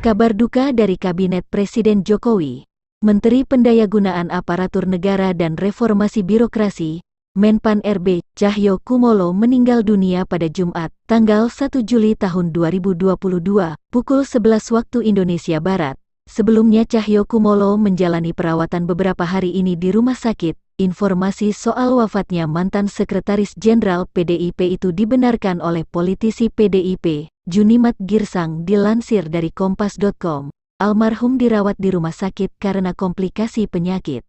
Kabar duka dari Kabinet Presiden Jokowi. Menteri Pendayagunaan Aparatur Negara dan Reformasi Birokrasi, Menpan RB, Cahyo Kumolo meninggal dunia pada Jumat, tanggal 1 Juli tahun 2022, pukul 11 waktu Indonesia Barat. Sebelumnya Cahyo Kumolo menjalani perawatan beberapa hari ini di rumah sakit. Informasi soal wafatnya mantan Sekretaris Jenderal PDIP itu dibenarkan oleh politisi PDIP, Junimat Girsang, dilansir dari Kompas.com. Almarhum dirawat di rumah sakit karena komplikasi penyakit.